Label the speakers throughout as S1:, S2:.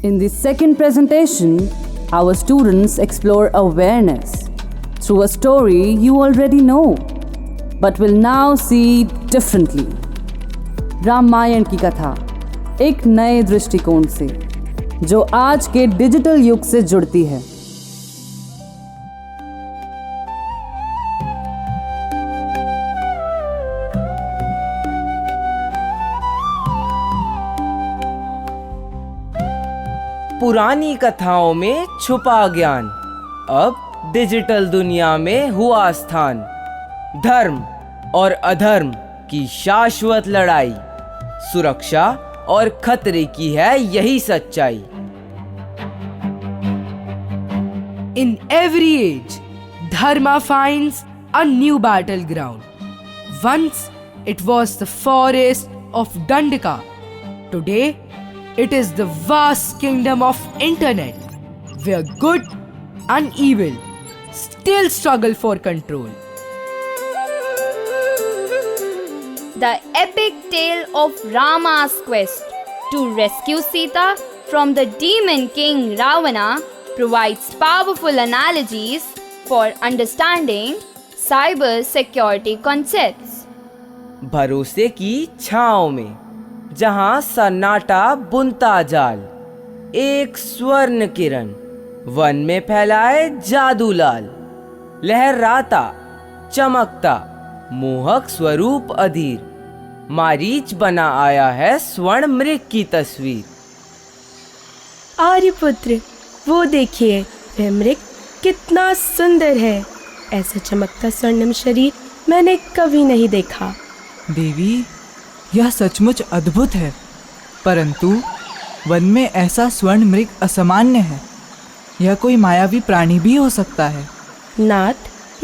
S1: In the second presentation, our students explore awareness through a story you already know, but will now see differently. Ramayan की कथा एक नए दृष्टिकोण से, जो आज के डिजिटल युग से जुड़ती है।
S2: पुरानी कथाओं में छुपा ज्ञान अब डिजिटल दुनिया में हुआ स्थान। धर्म और अधर्म की शाश्वत लड़ाई, सुरक्षा और खतरे की है यही सच्चाई।
S3: In every age, Dharma finds a new battleground. Once it was the forest of Dandaka. Today, it is the vast kingdom of internet, where good and evil still struggle for control.
S4: The epic tale of Rama's quest to rescue Sita from the demon king Ravana provides powerful analogies for understanding cyber security concepts.
S2: भरोसे की छांव में जहां सन्नाटा बुनता जाल, एक स्वर्ण किरण one में फैलाए जादू लाल। लहराता चमकता मोहक स्वरूप अधीर, मारीच बना आया है स्वर्ण मृग की तस्वीर।
S5: आर्यपुत्र, वो देखिए, वह मृग कितना सुंदर है। ऐसा चमकता स्वर्णिम शरीर मैंने कभी नहीं देखा।
S6: देवी, यह सचमुच अद्भुत है, परंतु वन में ऐसा स्वर्ण मृग असामान्य है। यह कोई मायावी प्राणी भी हो सकता है।
S5: नाथ,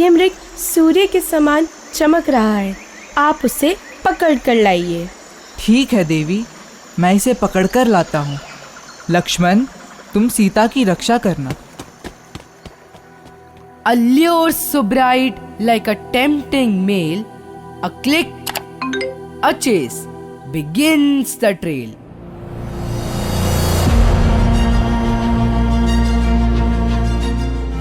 S5: यह मृग सूर्य के समान चमक रहा है। आप उसे पकड़ कर लाइए।
S6: ठीक है देवी, मैं इसे पकड़ कर लाता हूँ। लक्ष्मण, तुम सीता की रक्षा करना।
S3: A lure so bright like a tempting mail, a click, a chase, begins the trail.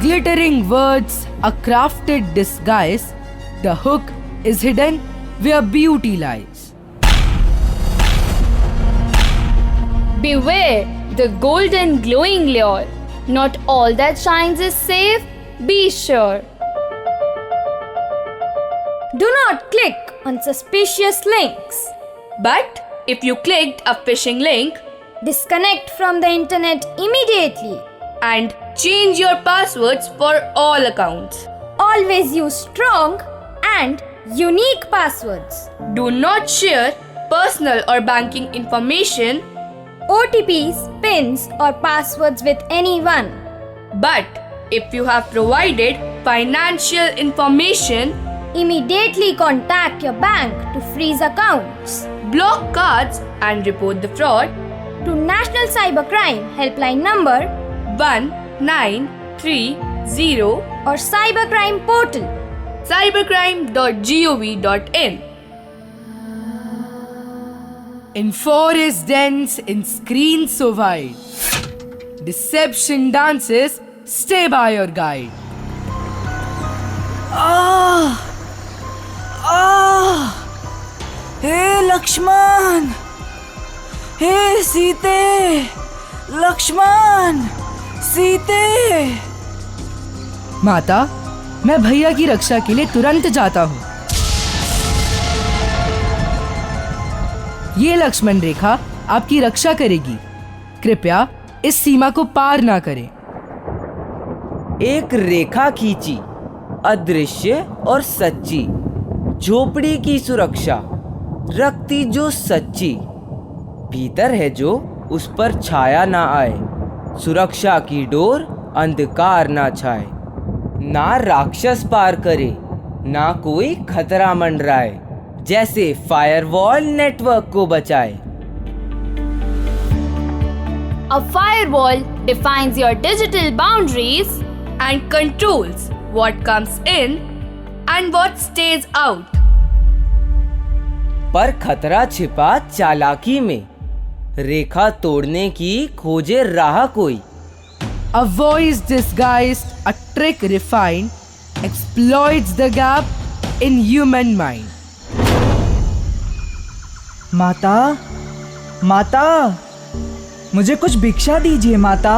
S3: Glittering words, a crafted disguise, the hook is hidden where beauty lies.
S4: Beware the golden glowing lure. Not all that shines is safe, be sure. Do not click on suspicious links.
S7: But if you clicked a phishing link,
S4: Disconnect from the internet immediately.
S7: and change your passwords for all accounts.
S4: Always use strong and unique passwords.
S7: Do not share personal or banking information,
S4: OTPs, PINs, or passwords with anyone.
S7: but if you have provided financial information,
S4: Immediately contact your bank to freeze accounts.
S7: block cards and report the fraud
S4: To National Cybercrime Helpline number
S7: 1930
S4: or Cybercrime Portal.
S7: cybercrime.gov.in.
S3: In forest dense, in screens so wide, deception dances, stay by your guide.
S6: हे लक्ष्मण, हे सीते, लक्ष्मण, सीते।
S3: माता, मैं भैया की रक्षा के लिए तुरंत जाता हूँ। ये लक्ष्मण रेखा आपकी रक्षा करेगी। कृपया इस सीमा को पार ना करें।
S2: एक रेखा खींची, अदृश्य और सच्ची, झोपड़ी की सुरक्षा रखती जो सच्ची। भीतर है जो उस पर छाया ना आए, सुरक्षा की डोर अंधकार ना छाए। ना राक्षस पार करे, ना कोई खतरा मंडराए, जैसे फायरवॉल नेटवर्क को बचाए।
S4: A firewall defines your digital boundaries
S7: and controls what comes in and what stays out.
S2: पर खतरा छिपा चालाकी में, रेखा तोड़ने की खोजे राह कोई।
S3: A voice disguised, a trick refined, exploits the gap in human mind.
S6: माता, माता, मुझे कुछ भिक्षा दीजिए माता,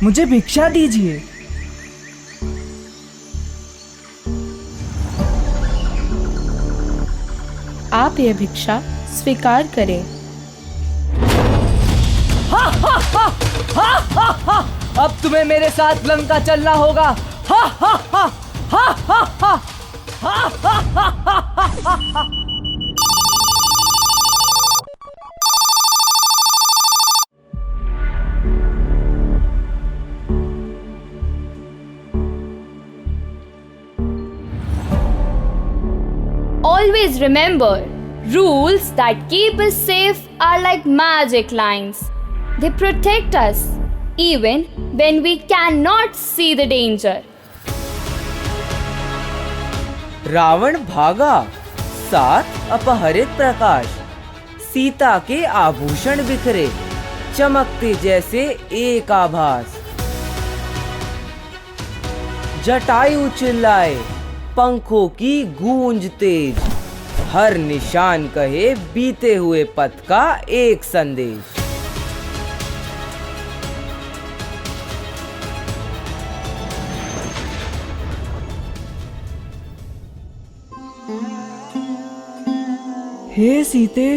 S6: मुझे भिक्षा दीजिए।
S5: आप यह भिक्षा स्वीकार करें।
S6: अब तुम्हें मेरे साथ लंका चलना होगा। हा हा हा हा हा हा हा हा हा हा।
S4: Always remember, rules that keep us safe are like magic lines. They protect us even when we cannot see the danger.
S2: Ravan भागा, साथ अपहरित प्रकाश, सीता के आभूषण बिखरे, चमकते जैसे एक आभास। जटायु चिल्लाए, पंखों की गूंज तेज, हर निशान कहे बीते हुए पथ का एक संदेश।
S6: हे सीते,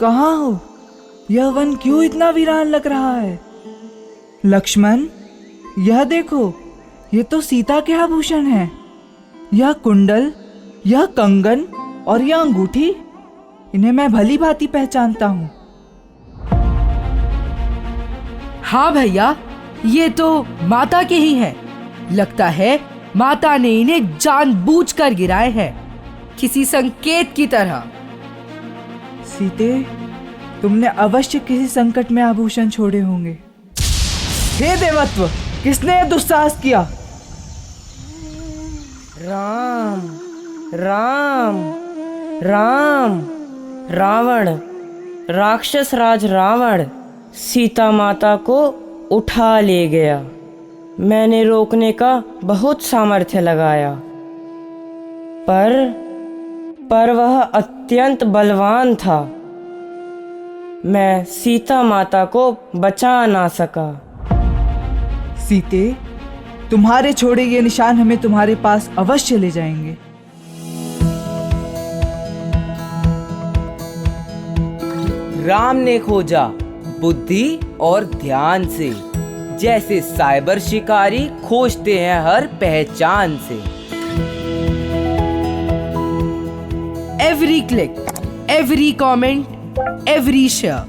S6: कहाँ हो? यह वन क्यों इतना वीरान लग रहा है? लक्ष्मण, यह देखो, ये तो सीता के आभूषण हैं। यह कुंडल, यह कंगन और यह अंगूठी, इन्हें मैं भली भांति पहचानता हूँ।
S3: हाँ भैया, ये तो माता के ही हैं। लगता है माता ने इन्हें जानबूझकर गिराए हैं, किसी संकेत की तरह।
S6: सीते, तुमने अवश्य किसी संकट में आभूषण छोड़े होंगे। हे देवत्व, किसने यह दुस्साहस किया?
S8: राम राम राम, रावण, राक्षस राज रावण सीता माता को उठा ले गया। मैंने रोकने का बहुत सामर्थ्य लगाया, पर वह अत्यंत बलवान था। मैं सीता माता को बचा ना सका।
S6: सीते, तुम्हारे छोड़े ये निशान हमें तुम्हारे पास अवश्य ले जाएंगे।
S2: राम ने खोजा बुद्धि और ध्यान से, जैसे साइबर शिकारी खोजते हैं हर पहचान से।
S3: Every click, every comment, every share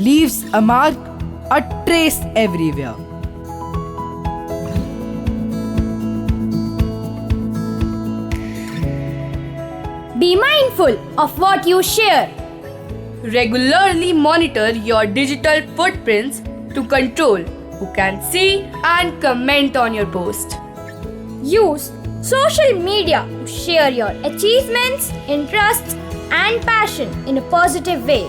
S3: leaves a mark, a trace everywhere.
S4: Be mindful of what you share.
S7: Regularly monitor your digital footprints to control who can see and comment on your post.
S4: Use social media to share your achievements, interests, and passion in a positive way.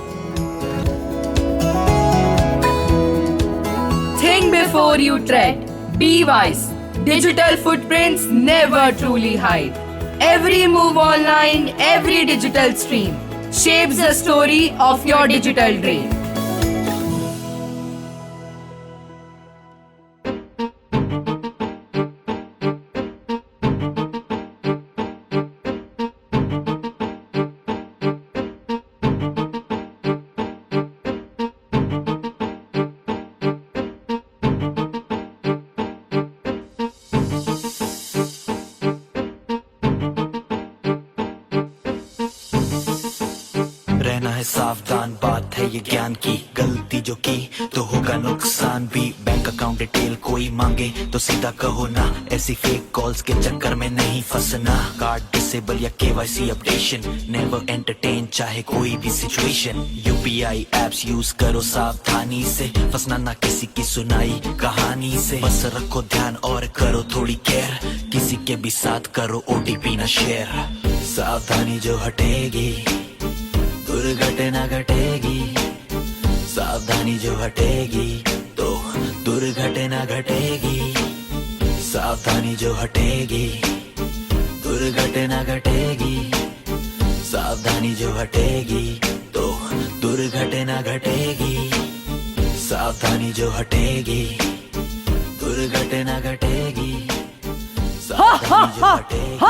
S7: Think before you tread. Be wise. Digital footprints never truly hide. Every move online, every digital stream shapes the story of your digital dream.
S9: रहना है सावधान, बात है ये ज्ञान की। गलती जो की तो होगा नुकसान भी। बैंक अकाउंट डिटेल कोई मांगे तो सीधा कहो ना, ऐसी फेक कॉल्स के चक्कर में नहीं फंसना। कार्ड डिसेबल या KYC अपडेशन, नेवर एंटरटेन चाहे कोई भी सिचुएशन। UPI एप्स यूज करो सावधानी से, फंसना ना किसी की सुनाई कहानी से। बस रखो ध्यान और करो थोड़ी केयर, किसी के भी साथ करो OTP ना शेयर। सावधानी जो हटेगी दुर्घटना घटेगी, सावधानी जो हटेगी तो दुर्घटना घटेगी। सावधानी जो हटेगी दुर्घटना घटेगी। सावधानी जो हटेगी तो दुर्घटना घटेगी। सावधानी जो हटेगी दुर्घटना घटेगी। सावधानी जो हटेगी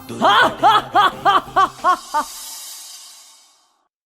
S9: दुर्घटना घटेगी।